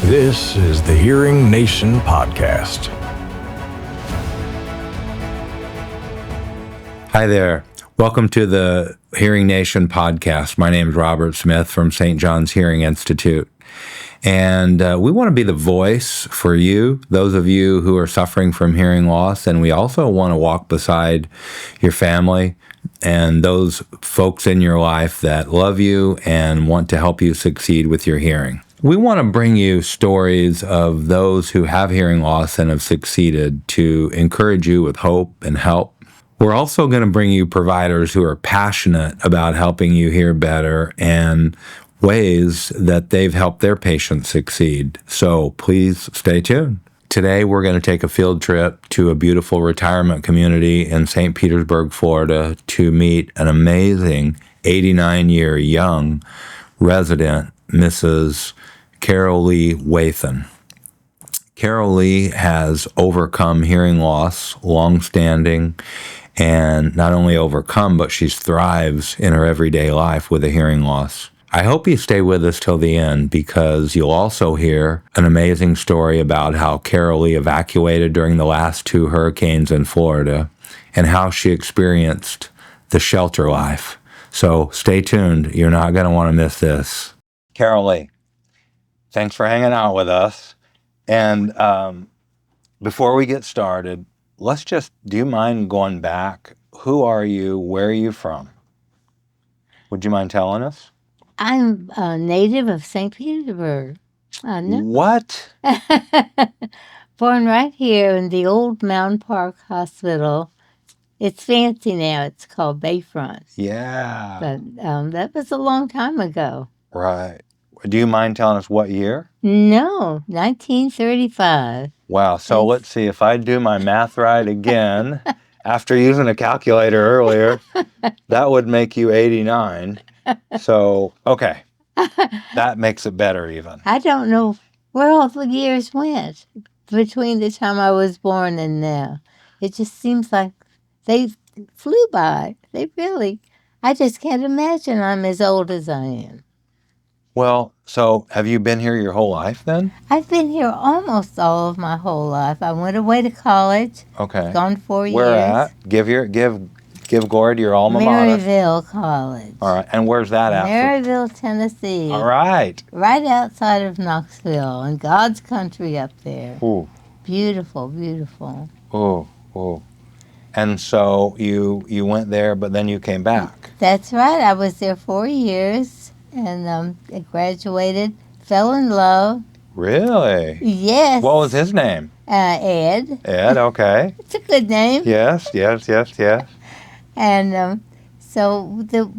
This is the Hearing Nation Podcast. Hi there. Welcome to the Hearing Nation Podcast. My name is Robert Smith from St. John's Hearing Institute. And we want to be the voice for you, those of you who are suffering from hearing loss. And we also want to walk beside your family and those folks in your life that love you and want to help you succeed with your hearing. We want to bring you stories of those who have hearing loss and have succeeded to encourage you with hope and help. We're also going to bring you providers who are passionate about helping you hear better and ways that they've helped their patients succeed. So please stay tuned. Today, we're going to take a field trip to a beautiful retirement community in St. Petersburg, Florida, to meet an amazing 89-year young resident, Mrs. Carol Lee Wathen. Carol Lee has overcome hearing loss, long-standing, and not only overcome, but she thrives in her everyday life with a hearing loss. I hope you stay with us till the end because you'll also hear an amazing story about how Carol Lee evacuated during the last 2 hurricanes in Florida and how she experienced the shelter life. So stay tuned. You're not going to want to miss this. Carol Lee, thanks for hanging out with us. And before we get started, do you mind going back? Who are you? Where are you from? Would you mind telling us? I'm a native of St. Petersburg. What? Born right here in the old Mountain Park Hospital. It's fancy now. It's called Bayfront. Yeah. But that was a long time ago. Right. Do you mind telling us what year? No, 1935. Wow. So let's see. If I do my math right again, after using a calculator earlier, that would make you 89. So, okay. That makes it better even. I don't know where all the years went between the time I was born and now. It just seems like they flew by. I just can't imagine I'm as old as I am. Well, so have you been here your whole life then? I've been here almost all of my whole life. I went away to college. Okay. Gone 4 years. Where at? Give Gord your alma mater. Maryville College. All right. And where's that at? Maryville, Tennessee. All right. Right outside of Knoxville, in God's country up there. Ooh. Beautiful, beautiful. Ooh. And so you went there, but then you came back. That's right. I was there 4 years, and I graduated, fell in love. Really? Yes. What was his name? Ed. Ed, okay. It's a good name. Yes. And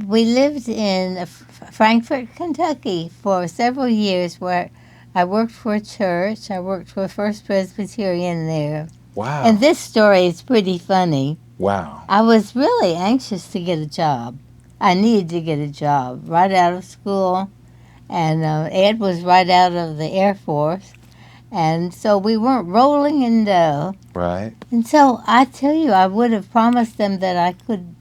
we lived in Frankfort, Kentucky for several years where I worked for a church. I worked for First Presbyterian there. Wow. And this story is pretty funny. Wow. I was really anxious to get a job. I needed to get a job right out of school. And Ed was right out of the Air Force. And so we weren't rolling in dough. Right. And so I tell you, I would have promised them that I could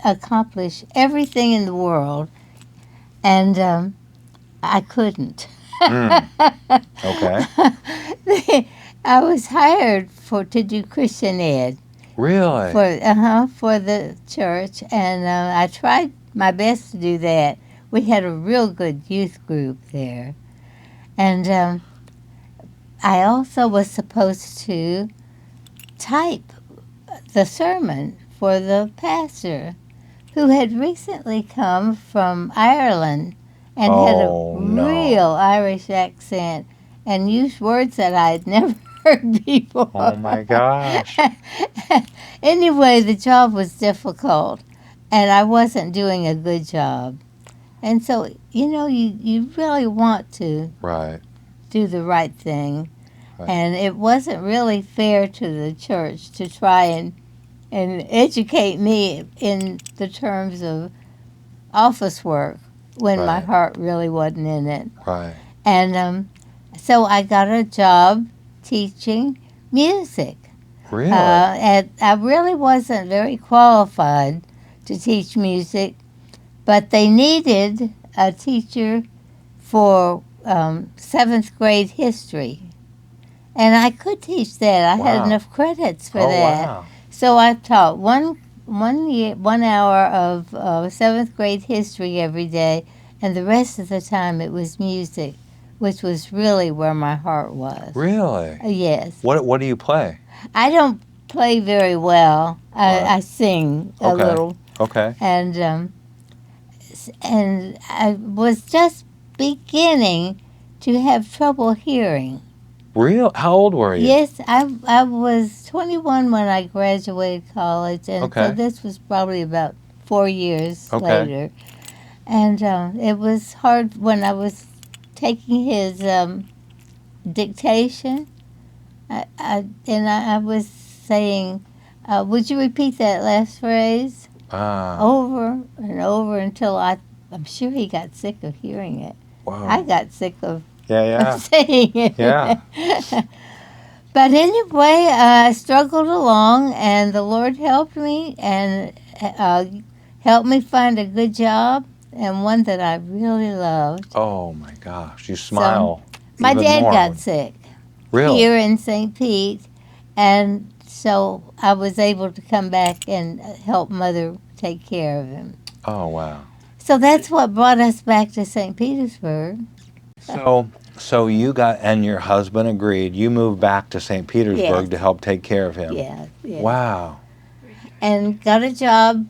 accomplish everything in the world. And I couldn't. Okay. I was hired to do Christian Ed. Really? For the church. And I tried my best to do that. We had a real good youth group there. And I also was supposed to type the sermon for the pastor who had recently come from Ireland and had a real Irish accent and used words that I had never heard before. Oh, my gosh. Anyway, the job was difficult, and I wasn't doing a good job. And so, you really want to do the right thing. Right. And it wasn't really fair to the church to try and educate me in the terms of office work when my heart really wasn't in it. Right. And so I got a job teaching music. Really? And I really wasn't very qualified to teach music, but they needed a teacher for 7th grade history. And I could teach that. I had Wow. enough credits for Oh, that. wow. So I taught 1 hour of 7th grade history every day, and the rest of the time it was music, which was really where my heart was. Really? Yes. What do you play? I don't play very well. Right. I sing a Okay. little, Okay. and I was just beginning to have trouble hearing. Real? How old were you? Yes, I was 21 when I graduated college, and Okay. so this was probably about 4 years Okay. later. And it was hard when I was taking his dictation. I was saying, would you repeat that last phrase over and over until I'm sure he got sick of hearing it. Wow. I got sick of Yeah. saying it. Yeah. But anyway, I struggled along, and the Lord helped me and helped me find a good job and one that I really loved. Oh my gosh, you smile. My even dad more got when- sick Really? here in St. Pete, and so I was able to come back and help Mother take care of him. Oh wow. So that's what brought us back to St. Petersburg. So you got, and your husband agreed. You moved back to St. Petersburg Yes. to help take care of him. Yeah. Wow. And got a job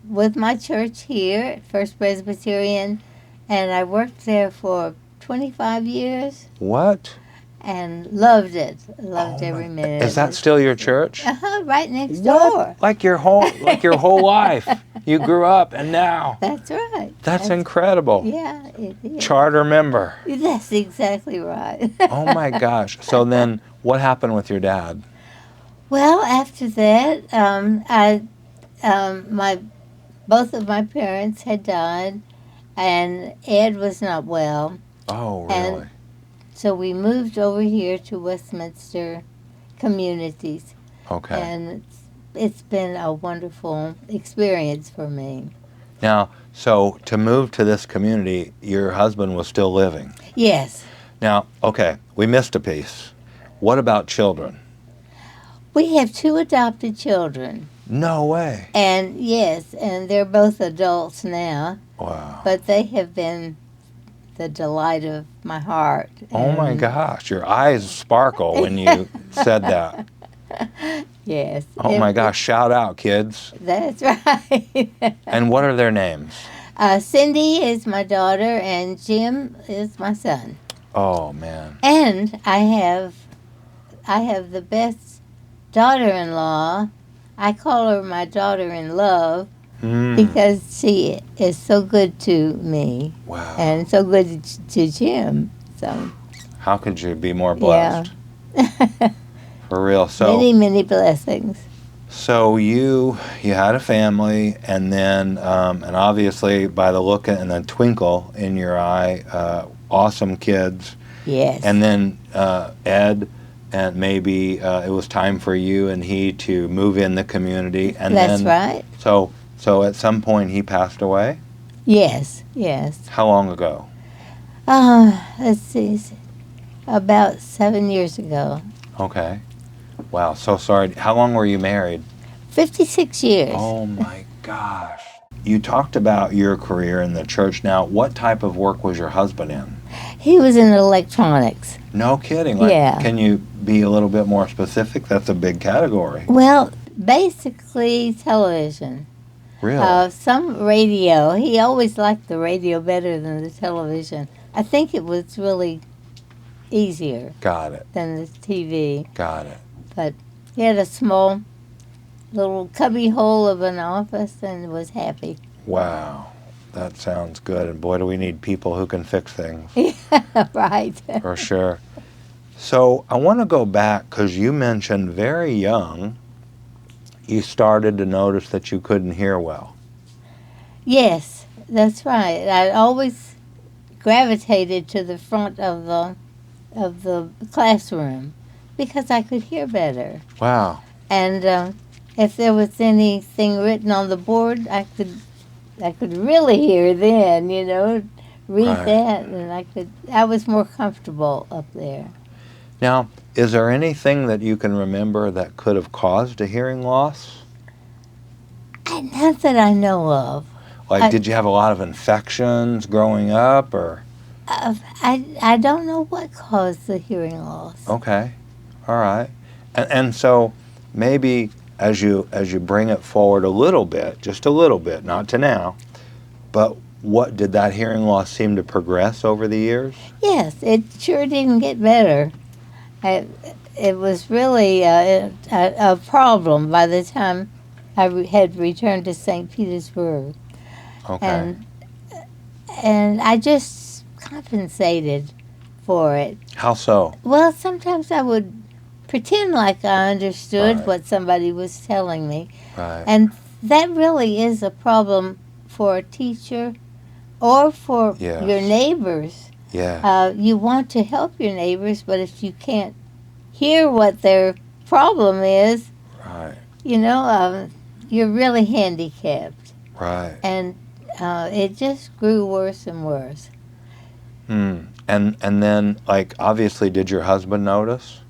with my church here at First Presbyterian, and I worked there for 25 years What? and loved it. Loved Oh every my- minute. Is that still your church? Right next What? door. Like your whole life. You grew up and now. That's right. That's incredible. Yeah, it is. Charter member. That's exactly right. Oh my gosh. So then what happened with your dad? Well, after that, both of my parents had died, and Ed was not well. Oh, really? And so we moved over here to Westminster Communities, Okay. and it's been a wonderful experience for me. Now, so to move to this community, your husband was still living. Yes, Now, okay, we missed a piece. What about children? we have 2 adopted children, No way. and yes, and they're both adults now, Wow. but they have been the delight of my heart. Oh my And gosh, your eyes sparkle when you said that. Yes. Oh my gosh, shout out, kids. That's right. And what are their names? Cindy is my daughter, and Jim is my son. Oh man. And I have the best daughter-in-law. I call her my daughter-in-love because she is so good to me Wow. and so good to Jim. So How could you be more blessed? yeah, For real. So many blessings. So you had a family, and then and obviously by the look and the twinkle in your eye, awesome kids. Yes. And then Ed, and maybe it was time for you and he to move in the community. And That's then, right. So at some point he passed away. Yes. How long ago? Let's see, about 7 years ago. Okay. Wow. So sorry. How long were you married? 56 years. Oh my gosh. You talked about your career in the church. Now, what type of work was your husband in? He was in electronics. No kidding. Like, Yeah. Can you be a little bit more specific? That's a big category. Well, basically television. Really? Some radio. He always liked the radio better than the television. I think it was really easier Got it. than the TV. Got it. But he had a small little cubby hole of an office and was happy. Wow. That sounds good. And boy, do we need people who can fix things. Right. For sure. So I want to go back because you mentioned very young you started to notice that you couldn't hear well. Yes, that's right. I always gravitated to the front of the classroom because I could hear better. Wow. And if there was anything written on the board, I could really hear then, read Right. that, and I was more comfortable up there. Now, is there anything that you can remember that could have caused a hearing loss? Not that I know of. Like, did you have a lot of infections growing up, or? I don't know what caused the hearing loss. Okay, all right. And so maybe as you bring it forward a little bit, just a little bit, not to now, but what did that hearing loss seem to progress over the years? Yes, it sure didn't get better. It was really a problem by the time had returned to St. Petersburg. Okay. And I just compensated for it. How so? Well, sometimes I would pretend like I understoed Right. what somebody was telling me. Right. And that really is a problem for a teacher or for Yes. your neighbors. Yeah. You want to help your neighbors, but if you can't hear what their problem is, Right. You're really handicapped. Right. And it just grew worse and worse. And then, like, obviously, did your husband notice?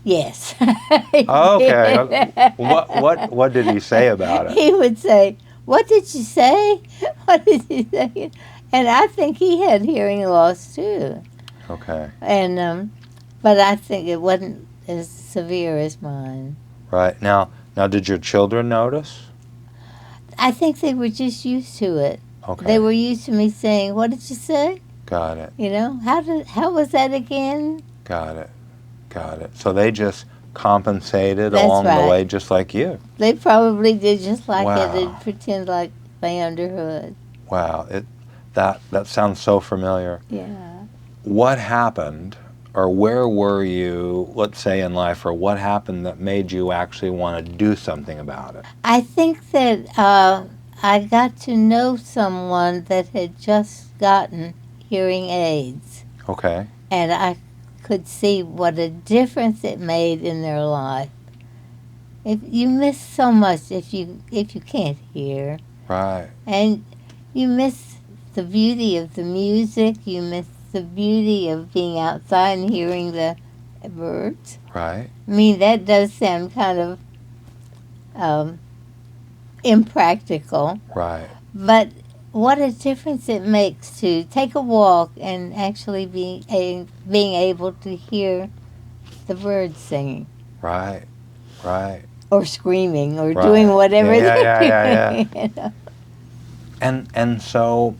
Yes. Okay. What did he say about it? He would say, "What did you say? What did you say?" And I think he had hearing loss too. Okay. And but I think it wasn't as severe as mine. Right. Now, did your children notice? I think they were just used to it. Okay. They were used to me saying, "What did you say?" Got it. How was that again? Got it. So they just compensated That's along the right. way, just like you. They probably did just like Wow. it. They'd pretend like they understood. Wow. That sounds so familiar. Yeah. What happened, or where were you, let's say, in life, or what happened that made you actually want to do something about it? I think that I got to know someone that had just gotten hearing aids, Okay. and I could see what a difference it made in their life. If you miss so much if you can't hear, Right. and you miss the beauty of the music, you miss the beauty of being outside and hearing the birds. Right. I mean, that does sound kind of impractical, Right. but what a difference it makes to take a walk and actually being able to hear the birds singing Right. Right. or screaming or Right. doing whatever Yeah, they're yeah. doing. You know? And so,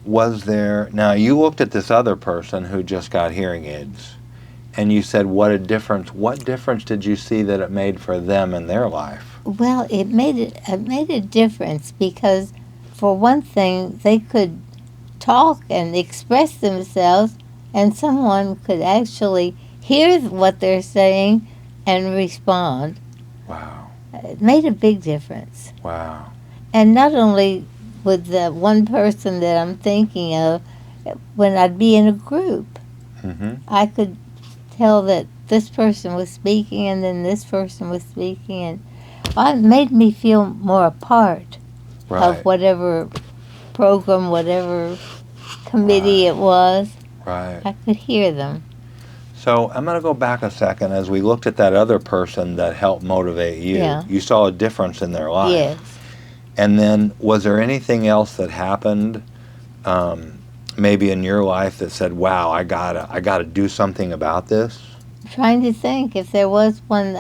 was there, now you looked at this other person who just got hearing aids, and you said, what difference did you see that it made for them in their life? Well, it made a difference because, for one thing, they could talk and express themselves, and someone could actually hear what they're saying and respond. Wow. It made a big difference. Wow. And not only with the one person that I'm thinking of, when I'd be in a group, Mm-hmm. I could tell that this person was speaking and then this person was speaking, and it made me feel more a part Right. of whatever program, whatever committee it was. Right. I could hear them. So I'm going to go back a second. As we looked at that other person that helped motivate you, Yeah. you saw a difference in their life. Yes. And then, was there anything else that happened, maybe in your life, that said, "Wow, I gotta do something about this"? Trying to think if there was one.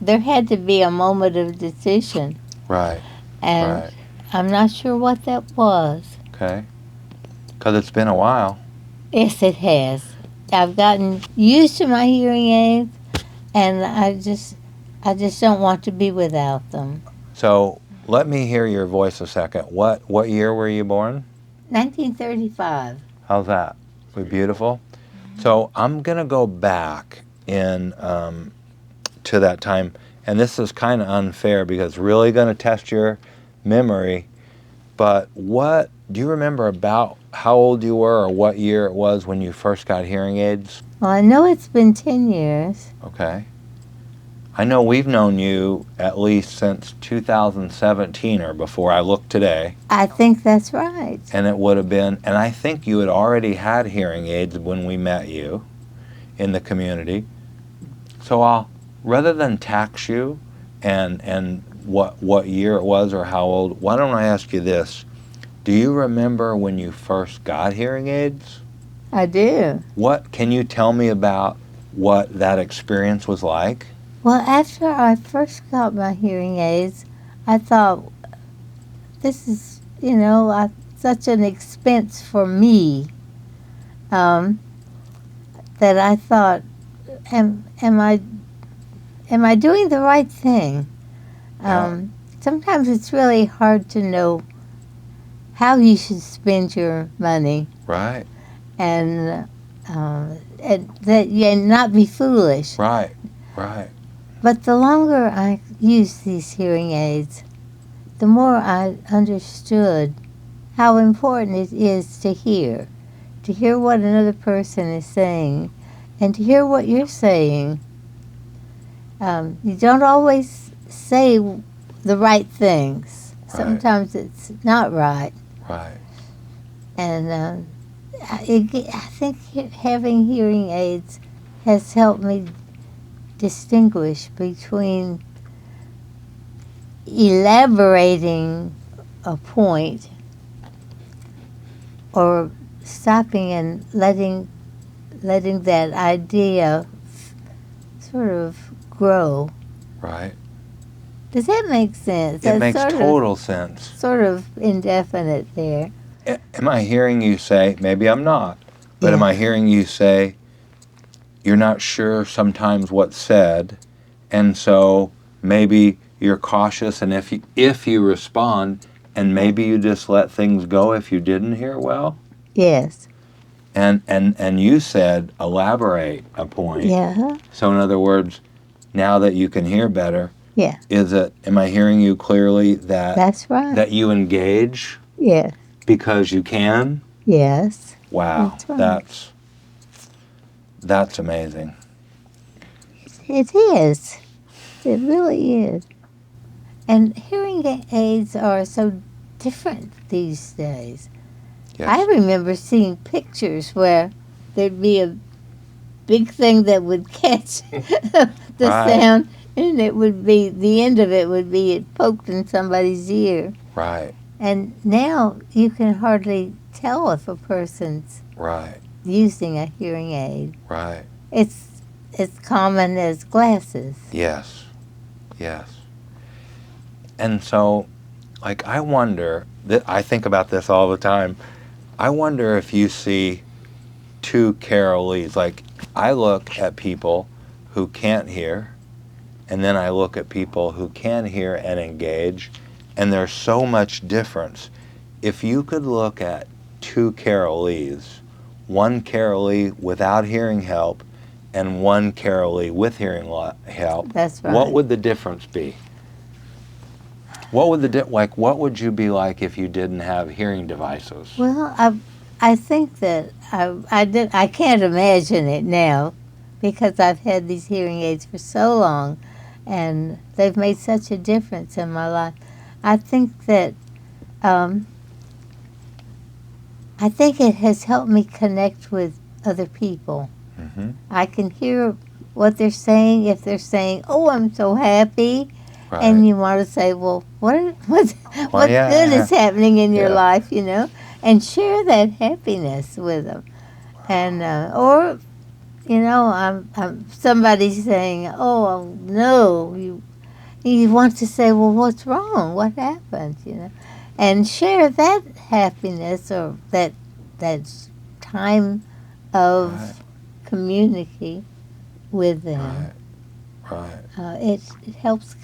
There had to be a moment of decision, Right. and Right. I'm not sure what that was. Okay. Because it's been a while. Yes, it has. I've gotten used to my hearing aids, and I just don't want to be without them. So let me hear your voice a second. What year were you born? 1935. How's that? We beautiful? So I'm going to go back in to that time, and this is kind of unfair because it's really going to test your memory, but what do you remember about how old you were or what year it was when you first got hearing aids? Well, I know it's been 10 years. Okay. I know we've known you at least since 2017 or before. I looked today. I think that's right. And it would have been, and I think you had already had hearing aids when we met you in the community. So I'll, rather than tax you and what year it was or how old, why don't I ask you this? Do you remember when you first got hearing aids? I do. What can you tell me about what that experience was like? Well, after I first got my hearing aids, I thought, this is, such an expense for me, that I thought, am I doing the right thing? Sometimes it's really hard to know how you should spend your money. Right. And that you not be foolish. Right. Right. But the longer I used these hearing aids, the more I understood how important it is to hear what another person is saying, and to hear what you're saying. You don't always say the right things. Right. Sometimes it's not right. Right. And I think having hearing aids has helped me distinguish between elaborating a point or stopping and letting that idea sort of grow. Right. Does that make sense? It makes total sense. Sort of indefinite there. Am I hearing you say, maybe I'm not, but Yeah. am I hearing you say you're not sure sometimes what's said, and so maybe you're cautious, and if you respond, and maybe you just let things go if you didn't hear well? Yes. And you said elaborate a point. Yeah. So in other words, now that you can hear better, Yeah. am I hearing you clearly that That's right. that you engage Yes. because you can? Yes. Wow. That's right. That's amazing. It is. It really is. And hearing aids are so different these days. Yes. I remember seeing pictures where there'd be a big thing that would catch the Right. sound, and it would be, the end of it would be it poked in somebody's ear. Right. And now you can hardly tell if a person's Right. using a hearing aid. Right. It's as common as glasses. Yes. Yes. And so, like, I wonder, I think about this all the time. I wonder if you see two Carol Lees. Like, I look at people who can't hear, and then I look at people who can hear and engage, and there's so much difference. If you could look at two Carol Lees, one Carol Lee without hearing help and one Carol Lee with hearing help, That's right. what would the difference be? What would what would you be like if you didn't have hearing devices? Well, I think that I can't imagine it now, because I've had these hearing aids for so long, and they've made such a difference in my life. I think that I think it has helped me connect with other people. Mm-hmm. I can hear what they're saying. If they're saying, "Oh, I'm so happy," Right. and you want to say, "Well, what's yeah, good yeah. is happening in your Yeah. life," and share that happiness with them. And or I'm somebody's saying, "Oh no," you want to say, "Well, what's wrong? What happened?" And share that happiness or that time of Right. community with them. Right. Right. It helps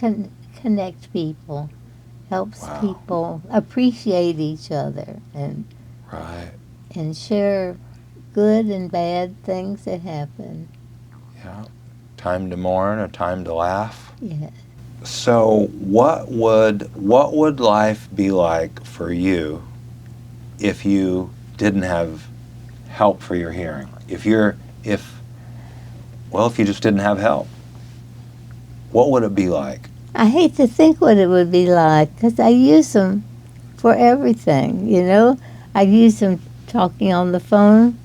connect people, helps Wow. people appreciate each other and Right. share good and bad things that happen. Yeah. Time to mourn, a time to laugh. Yeah. So what would life be like for you if you didn't have help for your hearing? If you just didn't have help, what would it be like? I hate to think what it would be like because I use them for everything, you know. I use them talking on the phone,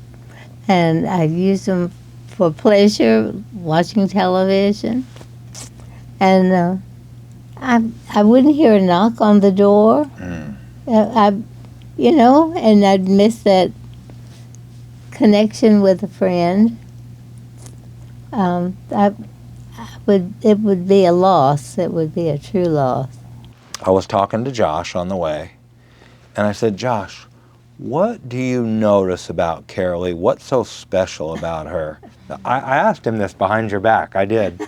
and I use them for pleasure, watching television. And I wouldn't hear a knock on the door. And I'd miss that connection with a friend. It would be a loss. It would be a true loss. I was talking to Josh on the way, and I said, Josh, what do you notice about Carol Lee? What's so special about her? I asked him this behind your back. I did.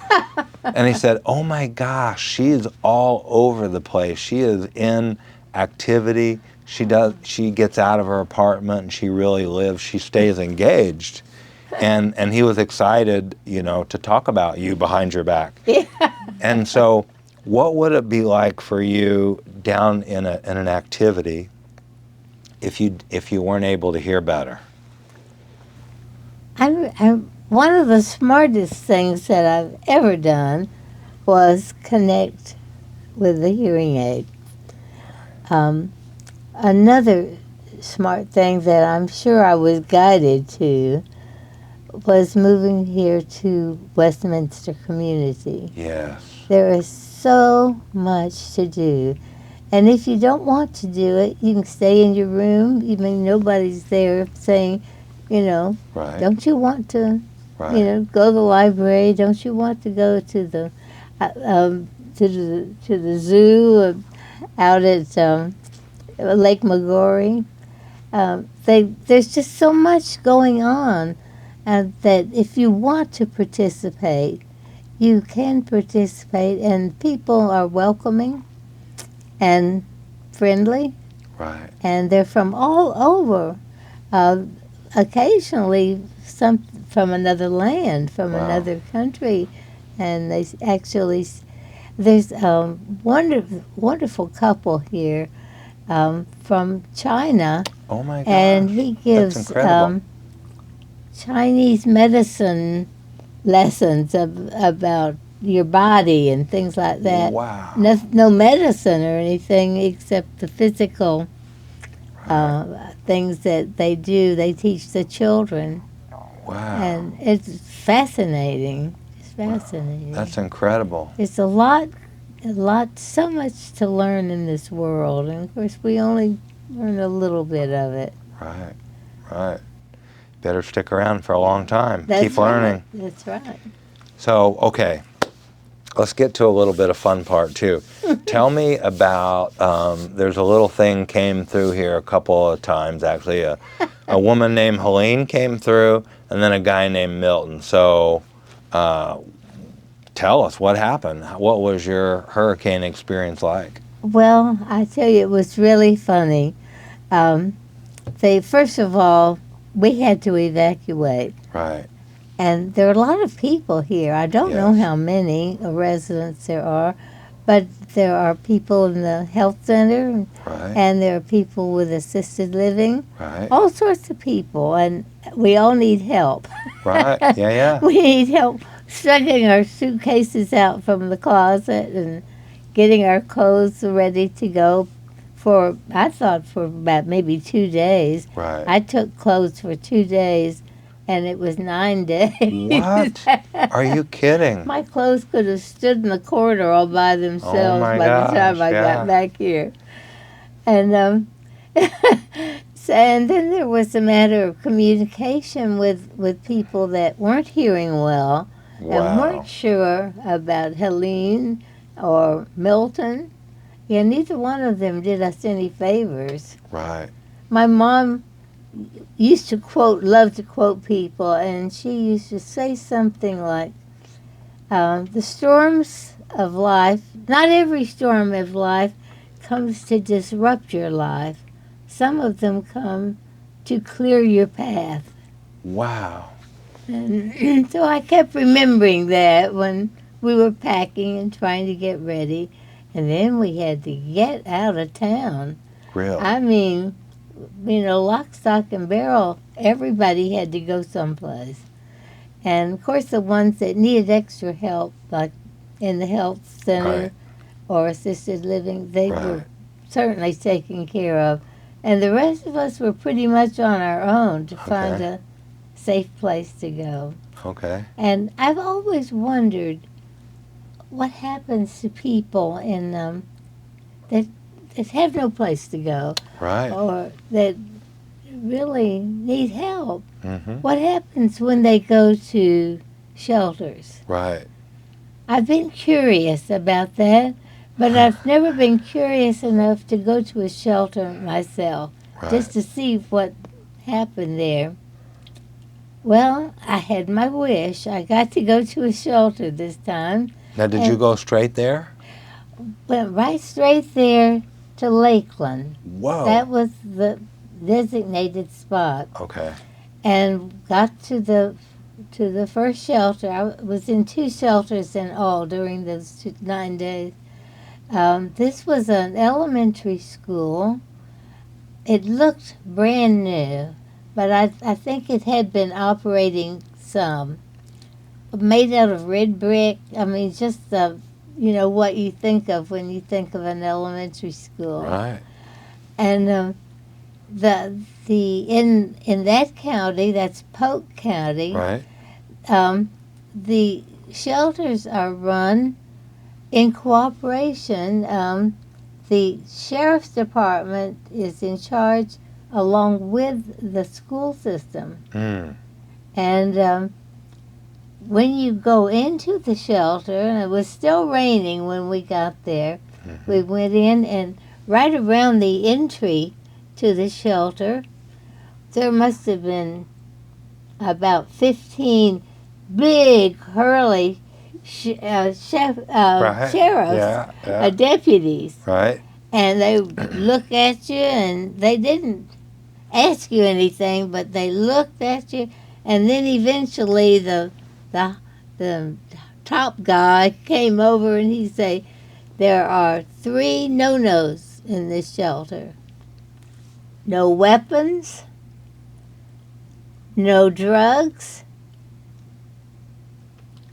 And he said, oh my gosh, she is all over the place. She is in activity. She gets out of her apartment and she really lives. She stays engaged. And he was excited, to talk about you behind your back. Yeah. And so what would it be like for you down in an activity if you weren't able to hear better? One of the smartest things that I've ever done was connect with the hearing aid. Another smart thing that I'm sure I was guided to was moving here to Westminster Community. Yes. There is so much to do. And if you don't want to do it, you can stay in your room. Nobody's there saying, right. Don't you want to, right. Go to the library? Don't you want to go to the zoo out at Lake Maggiore? There's just so much going on that if you want to participate, you can participate, and people are welcoming and friendly. Right. And they're from all over. Occasionally, some from another land, from wow. another country, and there's a wonderful couple here from China. Oh my gosh. And he gives Chinese medicine lessons about your body and things like that. Wow. No medicine or anything except the physical things that they do. They teach the children. Wow. And it's fascinating. It's fascinating. That's incredible. It's so much to learn in this world. And of course, we only learn a little bit of it. Right. Better stick around for a long time. That's Keep learning. Right. That's right. So, okay, let's get to a little bit of fun part too. Tell me about, there's a little thing came through here a couple of times actually. A woman named Helene came through, and then a guy named Milton. So tell us what happened. What was your hurricane experience like? Well, I tell you, it was really funny. First of all, we had to evacuate. Right. And there are a lot of people here. I don't know how many residents there are, but there are people in the health center, right. and there are people with assisted living, right. all sorts of people, and we all need help. Right, yeah. We need help struggling our suitcases out from the closet and getting our clothes ready to go I thought for about maybe 2 days. Right. I took clothes for 2 days, and it was 9 days. What? Are you kidding? My clothes could have stood in the corridor all by themselves by the time I got back here. And and then there was a matter of communication with people that weren't hearing well and weren't sure about Helene or Milton. Yeah, neither one of them did us any favors. Right. My mom used to love to quote people, and she used to say something like, the storms of life, not every storm of life comes to disrupt your life. Some of them come to clear your path. Wow. And so I kept remembering that when we were packing and trying to get ready. And then we had to get out of town. Really? I mean, lock, stock, and barrel, everybody had to go someplace. And, of course, the ones that needed extra help, like in the health center Right. or assisted living, they Right. were certainly taken care of. And the rest of us were pretty much on our own to find Okay. a safe place to go. Okay. And I've always wondered what happens to people that have no place to go Right. or that really need help. Mm-hmm. What happens when they go to shelters? Right. I've been curious about that, but I've never been curious enough to go to a shelter myself, just Right. to see what happened there. Well, I had my wish. I got to go to a shelter this time. Now, did you And go straight there? went right straight there to Lakeland. Whoa. That was the designated spot. Okay. And got to the first shelter. I was in 2 shelters in all during those 9 days. This was an elementary school. It looked brand new, but I think it had been operating some. Made out of red brick. I mean, just what you think of when you think of an elementary school. Right. And in that county, that's Polk County. Right. The shelters are run in cooperation. The sheriff's department is in charge along with the school system. Mm. And when you go into the shelter, and it was still raining when we got there, Mm-hmm. we went in, and right around the entry to the shelter, there must have been about 15 big, hurly sheriffs, Yeah. deputies. Right. And they would look at you, and they didn't ask you anything, but they looked at you, and then eventually the top guy came over and he said, "There are 3 no-nos in this shelter. No weapons, no drugs,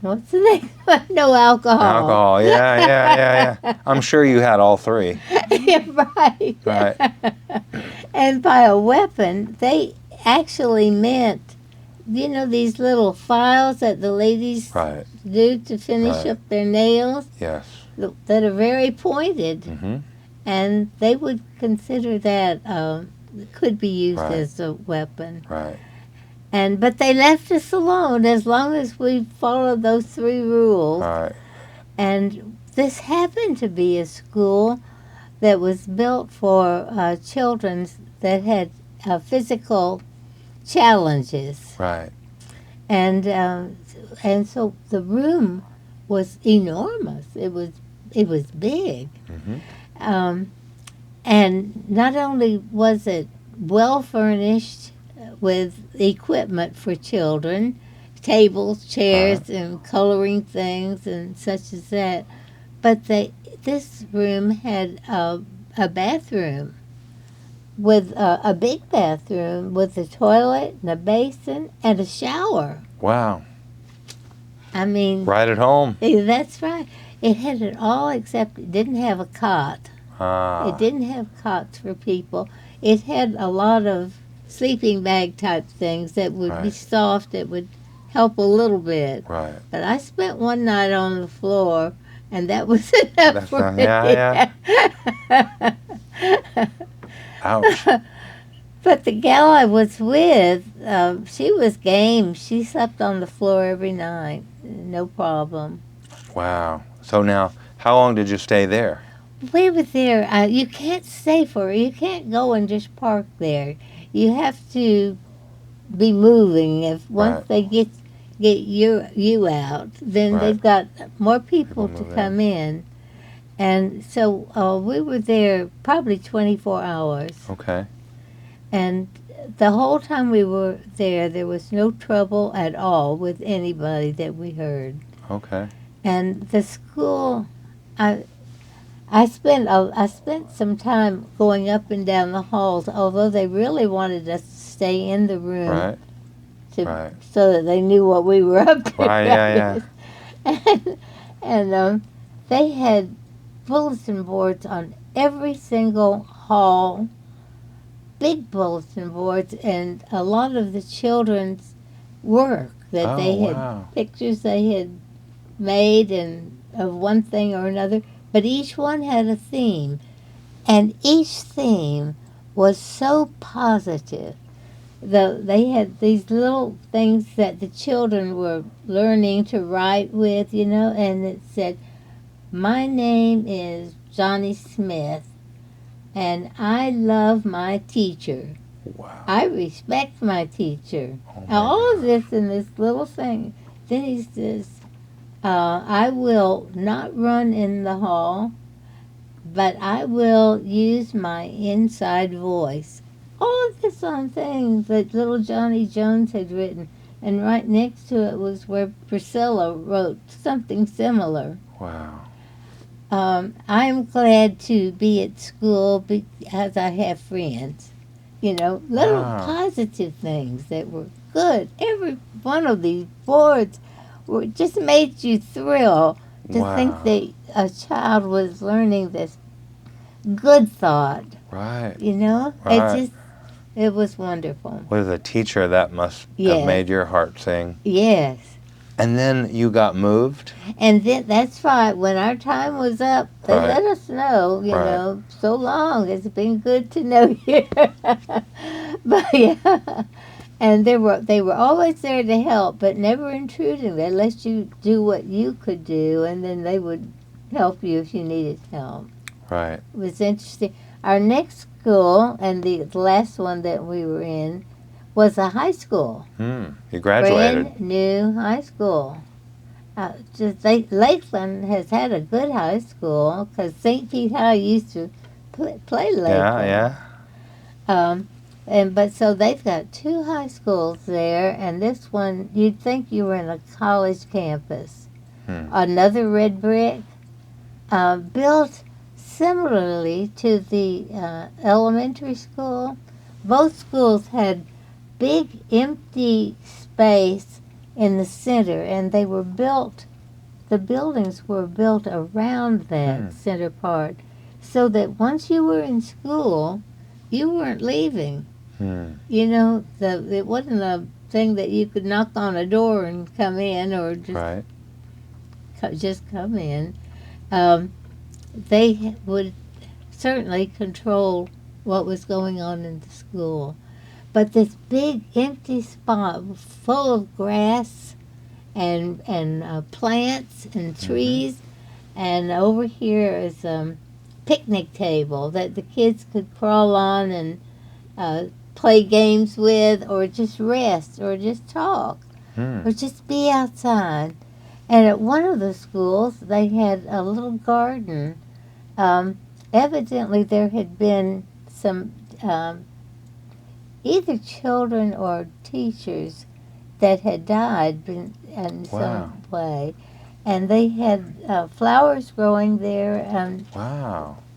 what's the name? No alcohol." Alcohol. Yeah. I'm sure you had all 3. Yeah, right. Right. And by a weapon, they actually meant, these little files that the ladies Right. do to finish Right. up their nails Yes. that are very pointed. Mm-hmm. And they would consider that could be used Right. as a weapon. Right. But they left us alone as long as we followed those 3 rules. Right. And this happened to be a school that was built for children that had physical challenges. Right. And so the room was enormous. It was big. Mm-hmm. And not only was it well furnished with equipment for children, tables, chairs, and coloring things and such as that, but this room had a bathroom with a big bathroom with a toilet and a basin and a shower. Wow. I mean, Right at home. that's right. It had it all except it didn't have a cot. It didn't have cots for people. It had a lot of sleeping bag type things that would be Right. soft, that would help a little bit. Right. But I spent one night on the floor, and that was enough That's for not- me. yeah. Ouch. But the gal I was with, she was game. She slept on the floor every night, no problem. Wow. So now, how long did you stay there? We were there. You can't stay for it. You can't go and just park there. You have to be moving. If once Right. they get you out, then Right. they've got more people People to move come in. And so we were there probably 24 hours. Okay. And the whole time we were there was no trouble at all with anybody that we heard. Okay. And the school, I spent some time going up and down the halls, although they really wanted us to stay in the room Right. Right. so that they knew what we were up to. Right, yeah. And And they had bulletin boards on every single hall, big bulletin boards, and a lot of the children's work that they had, wow. pictures they had made and of one thing or another, but each one had a theme, and each theme was so positive. They had these little things that the children were learning to write with, and it said, "My name is Johnny Smith, and I love my teacher. Wow. I respect my teacher." Oh, my All of gosh. this in this little thing. Then he says, "I will not run in the hall, but I will use my inside voice." All of this on things that little Johnny Jones had written. And right next to it was where Priscilla wrote something similar. Wow. I'm glad to be at school because I have friends. Little Wow. positive things that were good. Every one of these boards just made you thrill to think Wow. that a child was learning this good thought. Right. Right. It was wonderful. With a teacher, that must have made your heart sing. Yes. And then you got moved? And then that's right. When our time was up, they Right. let us know, so long. It's been good to know you. But yeah. And they were always there to help, but never intruding. They let you do what you could do, and then they would help you if you needed help. Right. It was interesting. Our next school, and the last one that we were in, was a high school. You graduated. Brand new high school. Lakeland has had a good high school because St. Pete High used to play Lakeland. But so they've got two high schools there, and this one, you'd think you were in a college campus. Another red brick, built similarly to the elementary school. Both schools had big empty space in the center, and the buildings were built around that center part, so that once you were in school, you weren't leaving. It wasn't a thing that you could knock on a door and come in, or just come in. They would certainly control what was going on in the school. But this big empty spot full of grass and plants and trees, and over here is a picnic table that the kids could crawl on and play games with, or just rest, or just talk, or just be outside. And at one of the schools, they had a little garden. Evidently, there had been some either children or teachers that had died in some way, and they had flowers growing there.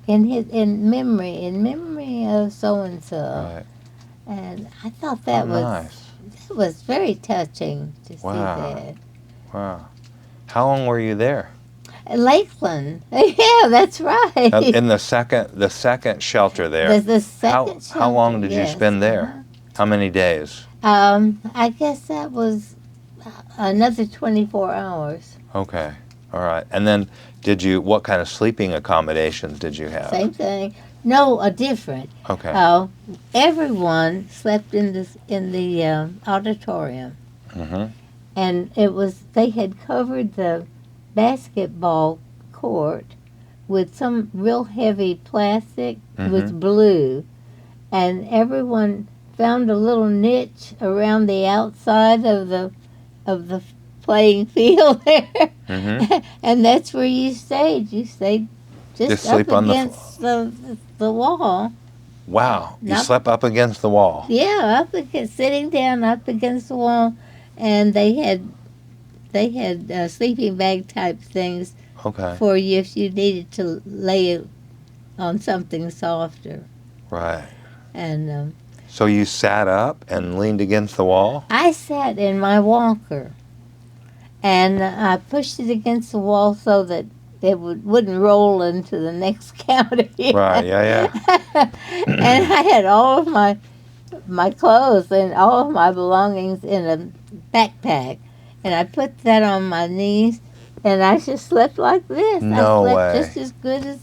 In memory of so and so. And I thought that was very touching to see that. Wow. How long were you there? Lakeland. Yeah, that's right. In the second shelter there. The second shelter. How long did you spend there? How many days? I guess that was another 24 hours. Okay. All right. And then what kind of sleeping accommodations did you have? Same thing. No, different. Okay. Everyone slept in the auditorium. And they had covered the basketball court with some real heavy plastic. It was blue, and everyone found a little niche around the outside of the playing field there, and that's where you stayed. You stayed just up against the wall. Wow, you slept up against the wall. Yeah, sitting down up against the wall, and they had sleeping bag type things for you if you needed to lay on something softer. Right. And so you sat up and leaned against the wall? I sat in my walker, and I pushed it against the wall so that it wouldn't roll into the next county. Right, yeah. And I had all of my clothes and all of my belongings in a backpack, and I put that on my knees, and I just slept like this. No I slept way. just as good as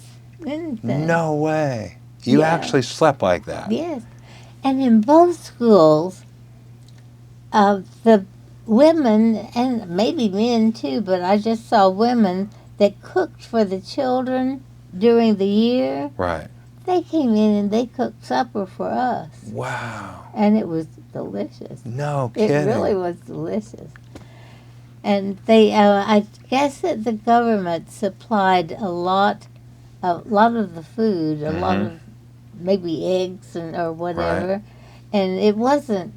anything. No way. You Yeah. actually slept like that? Yes. And in both schools, the women, and maybe men too, but I just saw women that cooked for the children during the year. Right. They came in and they cooked supper for us. Wow. And it was delicious. No kidding. It really was delicious. And they, I guess that the government supplied a lot of the food, a lot of maybe eggs or whatever, Right. and it wasn't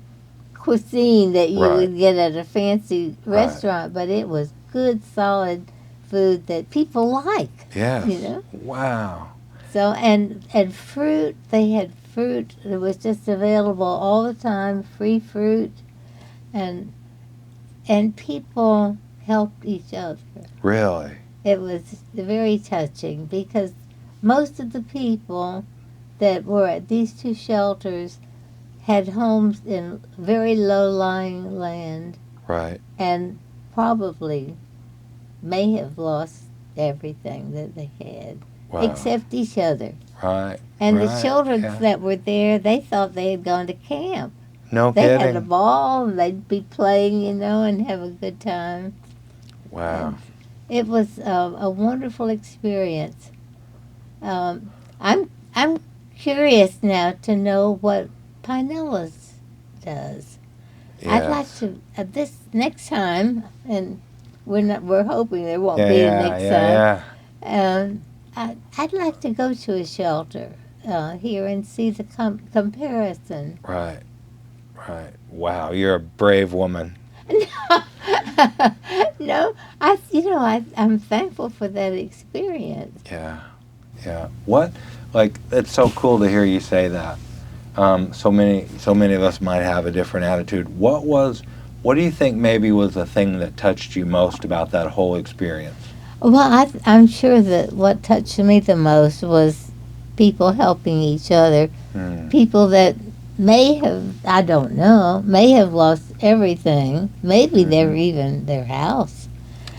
cuisine that you Right. would get at a fancy restaurant, but it was good, solid food that people like. Yes. You know. Wow. So and fruit, they had fruit that was just available all the time, free fruit, and people helped each other. Really? It was very touching because most of the people that were at these two shelters had homes in very low-lying land Right. and probably may have lost everything that they had, Wow. except each other. Right. And the Right, children yeah. that were there, they thought they had gone to camp. No They kidding. had a ball, and they'd be playing, and have a good time. Wow. It was a wonderful experience. I'm curious now to know what Pinellas does. I'd like Yes. to this next time, and we're hoping there won't Yeah, be yeah, a next yeah, time. I'd like to go to a shelter here and see the comparison. yeah. Right. Right. Wow. You're a brave woman. No, I'm thankful for that experience. Yeah. Yeah. What? Like, it's so cool to hear you say that. So many of us might have a different attitude. What do you think maybe was the thing that touched you most about that whole experience? Well, I'm sure that what touched me the most was people helping each other. People that may have lost everything. Maybe even their house.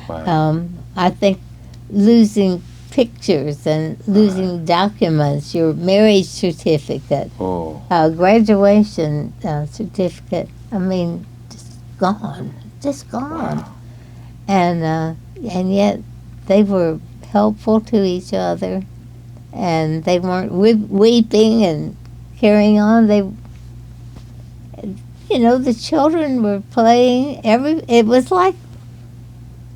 Right. I think losing pictures and losing documents, your marriage certificate, Oh. graduation certificate. I mean, just gone. Wow. And yet they were helpful to each other, and they weren't weeping and carrying on. The children were playing. It was like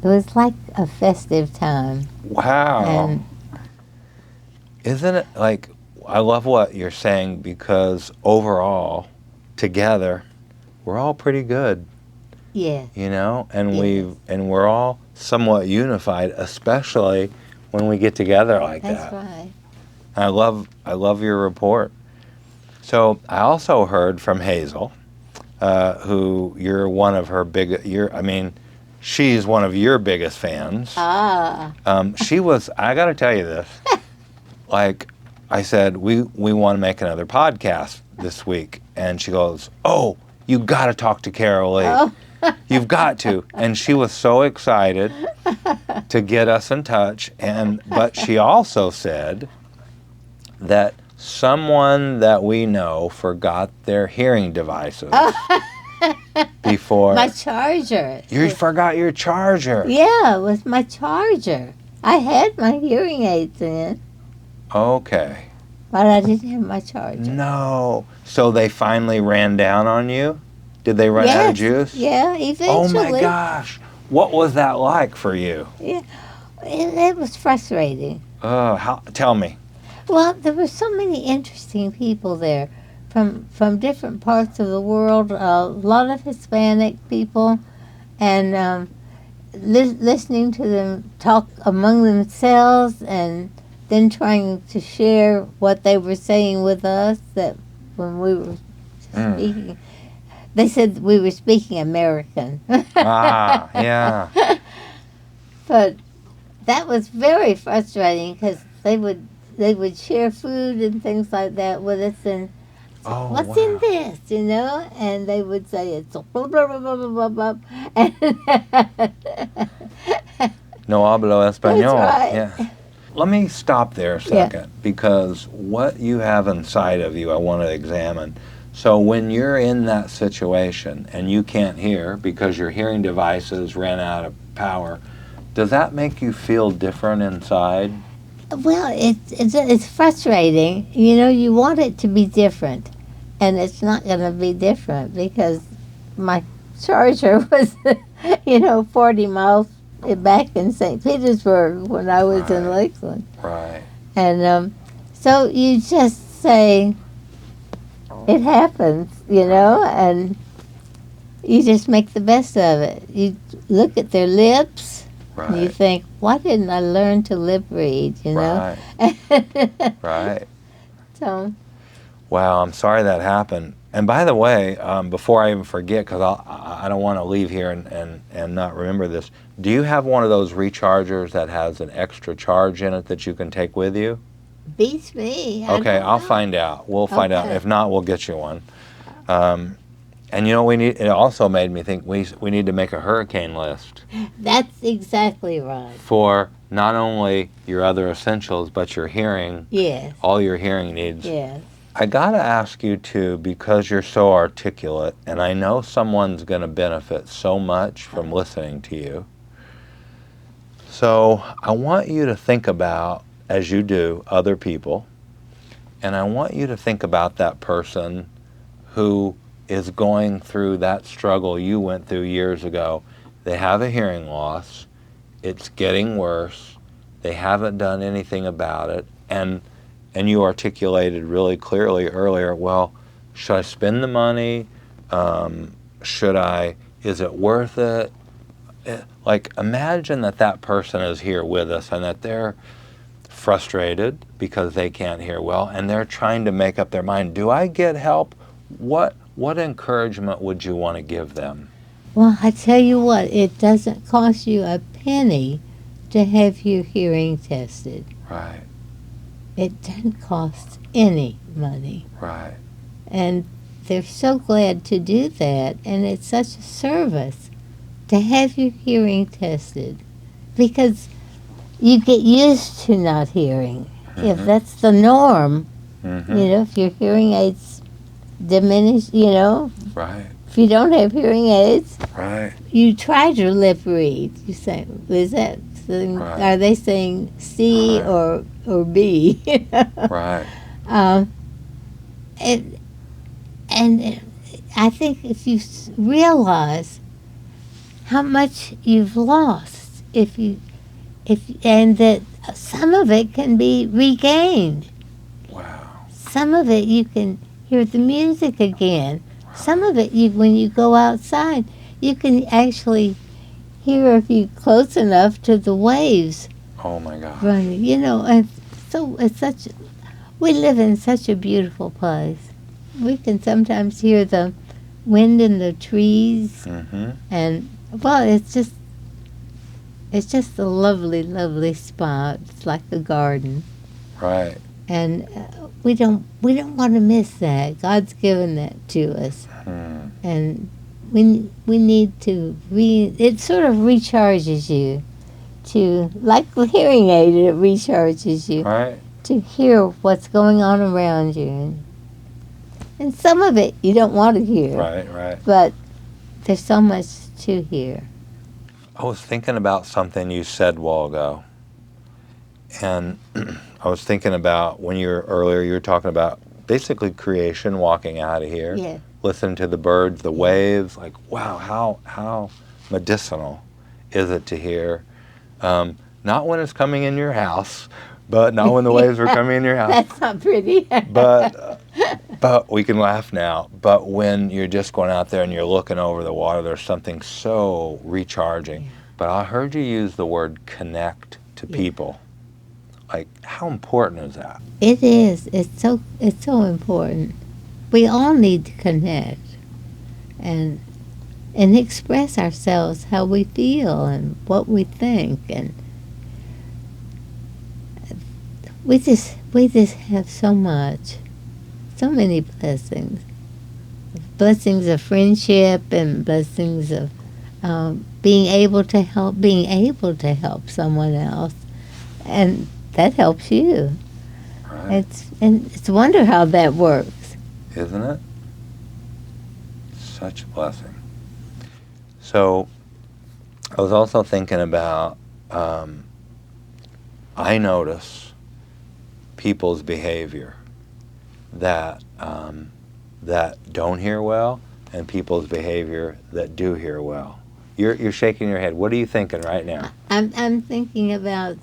a festive time. Wow. And Isn't it like, I love what you're saying, because overall, together, we're all pretty good, yes, and Yes. we're all somewhat unified, especially when we get together like that's that. right. I love your report. So I also heard from Hazel, who you're one of her she's one of your biggest fans. Ah, She was, I got to tell you this, like I said, we want to make another podcast this week. And she goes, oh, you got to talk to Carol Lee. Oh. You've got to. And she was so excited to get us in touch. But she also said that someone that we know forgot their hearing devices before. my charger. You forgot your charger. Yeah, it was my charger. I had my hearing aids in, Okay. but I didn't have my charger. No. So they finally ran down on you? Did they run out of juice? Yeah, eventually. Oh my gosh. What was that like for you? Yeah, it was frustrating. Tell me. Well, there were so many interesting people there from different parts of the world, a lot of Hispanic people, and listening to them talk among themselves and then trying to share what they were saying with us, that when we were speaking. They said we were speaking American. Yeah. But that was very frustrating because they would share food and things like that with us, and Oh, what's wow. in this, and they would say it's a blah blah blah blah blah blah blah. And No hablo español. right. Yeah. Let me stop there a second because what you have inside of you, I want to examine. So when you're in that situation and you can't hear because your hearing devices ran out of power, does that make you feel different inside? Well, it's frustrating. You want it to be different, and it's not going to be different because my charger was, 40 miles back in St. Petersburg when I was in Right. Lakeland. Right. And so you just say, it happens, and you just make the best of it. You look at their lips, and you Right. think, why didn't I learn to lip read, Right. Right. So, Wow, I'm sorry that happened. And by the way, before I even forget, because I don't want to leave here and not remember this, do you have one of those rechargers that has an extra charge in it that you can take with you? beats me. Okay, I'll find out. We'll find out. Okay. If not, we'll get you one. And it also made me think we need to make a hurricane list That's exactly right. for not only your other essentials, but your hearing, Yes, all your hearing needs. yes. I gotta ask you too, because you're so articulate, and I know someone's gonna benefit so much from listening to you. So I want you to think about, as you do, other people, and I want you to think about that person who is going through that struggle you went through years ago. They have a hearing loss, it's getting worse, they haven't done anything about it, and you articulated really clearly earlier, well, should I spend the money? Is it worth it? Like, imagine that person is here with us and that they're frustrated because they can't hear well and they're trying to make up their mind. Do I get help? What encouragement would you want to give them? Well, I tell you what, it doesn't cost you a penny to have your hearing tested. Right, It doesn't cost any money. right, And they're so glad to do that, and it's such a service to have your hearing tested because you get used to not hearing. If that's the norm, if your hearing aids diminish, right, if you don't have hearing aids, right, you try to lip read. You say, is that Right. are they saying C Right. or B? right, And I think if you realize how much you've lost, and that some of it can be regained. wow, Some of it you can hear the music again. Some of it when you go outside, you can actually hear if you're close enough to the waves oh my God, running. And so we live in such a beautiful place. We can sometimes hear the wind in the trees, and it's just a lovely, lovely spot. It's like a garden, right, and we don't want to miss that. God's given that to us, and we need to it sort of recharges you to, like the hearing aid, it recharges you right, to hear what's going on around you. And some of it you don't want to hear. right. But there's so much to hear. I was thinking about something you said a while ago, and I was thinking about when you were talking about basically creation, walking out of here, Yeah. listening to the birds, the waves, like, wow, how medicinal is it to hear? Not when it's coming in your house, but not when the waves are coming in your house. That's not pretty. But we can laugh now. But when you're just going out there and you're looking over the water, there's something so recharging. Yeah. But I heard you use the word connect to people. Like, how important is that? It is. It's so important. We all need to connect. And and express ourselves, how we feel and what we think, and we just have so many blessings of friendship and blessings of being able to help someone else, and that helps you. Right. It's a wonder how that works. Isn't it? Such a blessing. So I was also thinking about, I notice people's behavior that don't hear well, and people's behavior that do hear well. You're shaking your head. What are you thinking right now? I'm thinking about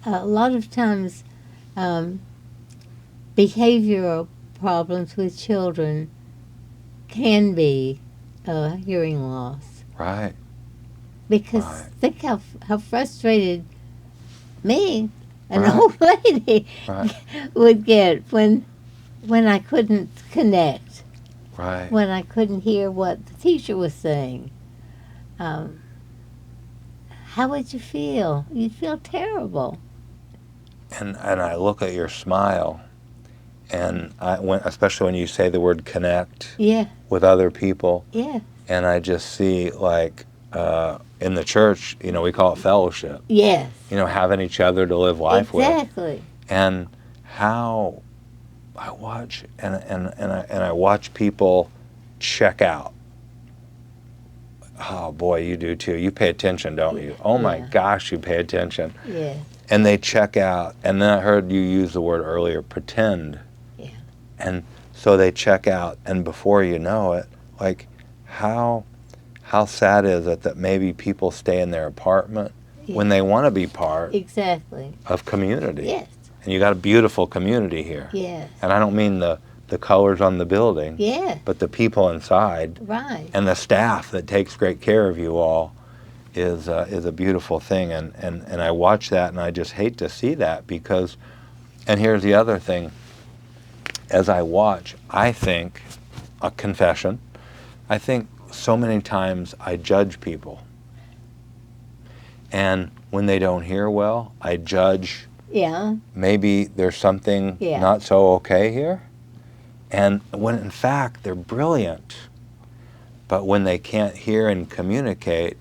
a lot of times behavioral problems with children can be hearing loss. Right. Because Right. think how frustrated me, an Right. old lady, Right. would get when I couldn't connect, Right. when I couldn't hear what the teacher was saying. How would you feel? You'd feel terrible. And I look at your smile, and especially when you say the word connect Yeah, with other people, yeah, and I just see, like, in the church, we call it fellowship. yes. Having each other to live life with. Exactly. And how I watch and I watch people check out. Oh boy, you do too. You pay attention, don't you? Oh my Yeah. gosh, you pay attention. Yeah, And they check out. And then I heard you use the word earlier, pretend. yeah. And so they check out, and before you know it, like, how sad is it that maybe people stay in their apartment when they want to be part Exactly. of community? Yes, And you got a beautiful community here. yes. And I don't mean the colors on the building, Yeah, but the people inside right. and the staff that takes great care of you all is a beautiful thing. And I watch that, and I just hate to see that, because, and here's the other thing, as I watch, I think, a confession, I think so many times I judge people. And when they don't hear well, I judge, Yeah, maybe there's something Yeah. not so okay here. And when in fact they're brilliant. But when they can't hear and communicate,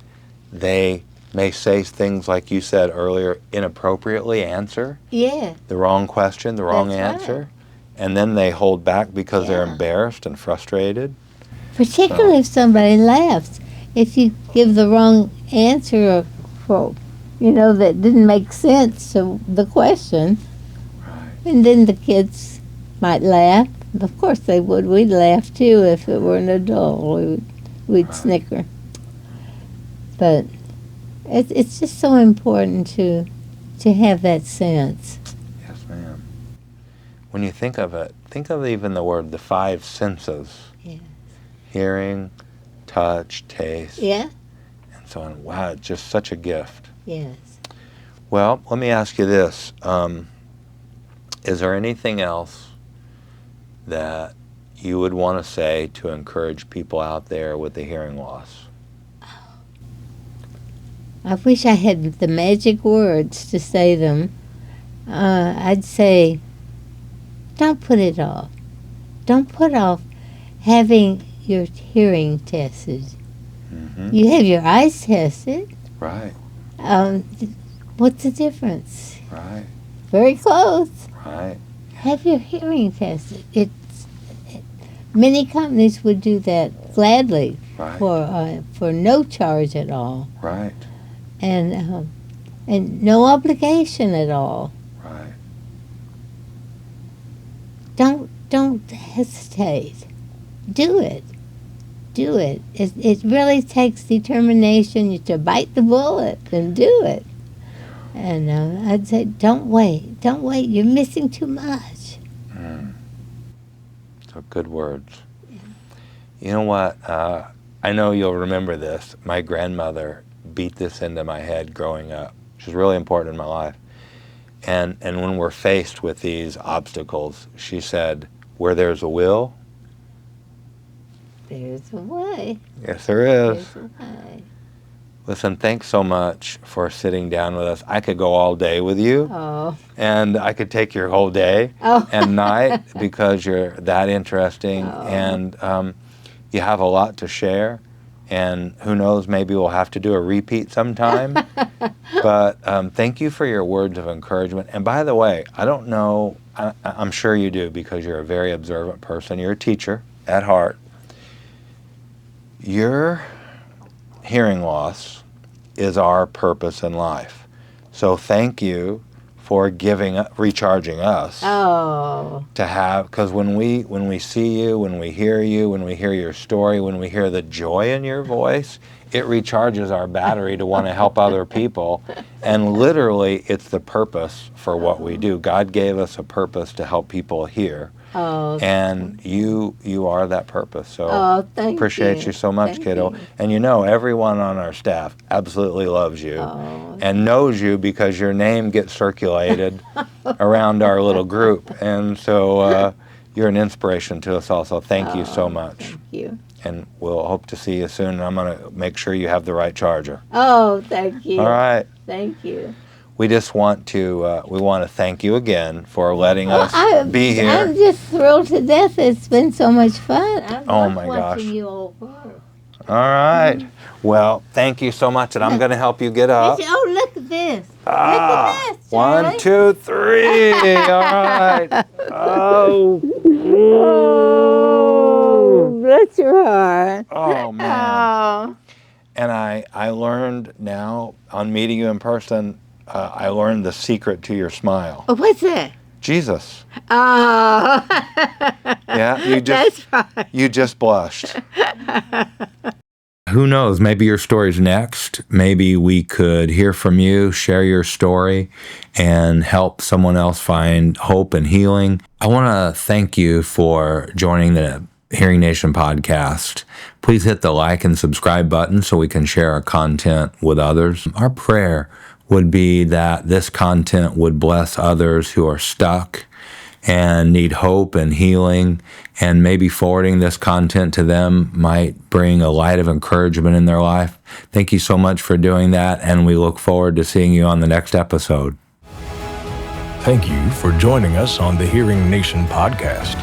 they may say things like you said earlier, inappropriately answer yeah, the wrong question, the wrong That's right. answer. And then they hold back because they're Yeah. embarrassed and frustrated. particularly if somebody laughs. If you give the wrong answer that didn't make sense to the question, and then the kids might laugh. Of course they would. We'd laugh too if it were an adult. We'd snicker. But it's just so important to have that sense. Yes, ma'am. When you think of it, think of even the word, the five senses. Yeah. Hearing, touch, taste, Yeah. and so on. Wow, it's just such a gift. Yes. Well, let me ask you this. Is there anything else that you would want to say to encourage people out there with the hearing loss? I wish I had the magic words to say them. I'd say, don't put it off. Don't put off having your hearing tested. Mm-hmm. You have your eyes tested. Right, What's the difference? right, Very close. right. Have your hearing tested. Many companies would do that gladly Right, for no charge at all, right, and no obligation at all. right. Don't hesitate. Do it. Do it. It really takes determination to bite the bullet and do it. And I'd say, don't wait. Don't wait. You're missing too much. So good words. You know what? I know you'll remember this. My grandmother beat this into my head growing up. She was really important in my life. And when we're faced with these obstacles, she said, where there's a will, There's a way. Yes, there is. There's a way. Listen, thanks so much for sitting down with us. I could go all day with you, Oh. and I could take your whole day Oh. and night because you're that interesting, Oh. and you have a lot to share. And who knows, maybe we'll have to do a repeat sometime. But thank you for your words of encouragement. And by the way, I don't know, I'm sure you do because you're a very observant person. You're a teacher at heart. Your hearing loss is our purpose in life. So thank you for recharging us Oh. to have, because when we see you, when we hear your story, when we hear the joy in your voice, it recharges our battery to want to help other people. And literally, it's the purpose for what we do. God gave us a purpose to help people hear. Oh. And you are that purpose. So Thank appreciate you so much, Thank kiddo. you. And you know, everyone on our staff absolutely loves you and knows you because your name gets circulated around our little group. And so you're an inspiration to us all. So thank you so much. Thank you. And we'll hope to see you soon. And I'm going to make sure you have the right charger. Oh, thank you. All right. Thank you. We just want to thank you again for letting us be here. I'm just thrilled to death. It's been so much fun. Oh my gosh. Watching you all work. All right. Well, thank you so much, and I'm going to help you get up. Oh, look at this. Look at this, Charlie. 1, 2, 3. All right. Oh. Oh, bless your heart. Oh, man. Oh. And I learned now, on meeting you in person, I learned the secret to your smile. Oh, what's that? Jesus. Oh. Yeah, That's right. you just blushed. Who knows? Maybe your story's next. Maybe we could hear from you, share your story, and help someone else find hope and healing. I want to thank you for joining the Hearing Nation podcast. Please hit the like and subscribe button so we can share our content with others. Our prayer would be that this content would bless others who are stuck and need hope and healing, and maybe forwarding this content to them might bring a light of encouragement in their life. Thank you so much for doing that, and we look forward to seeing you on the next episode. Thank you for joining us on the Hearing Nation podcast.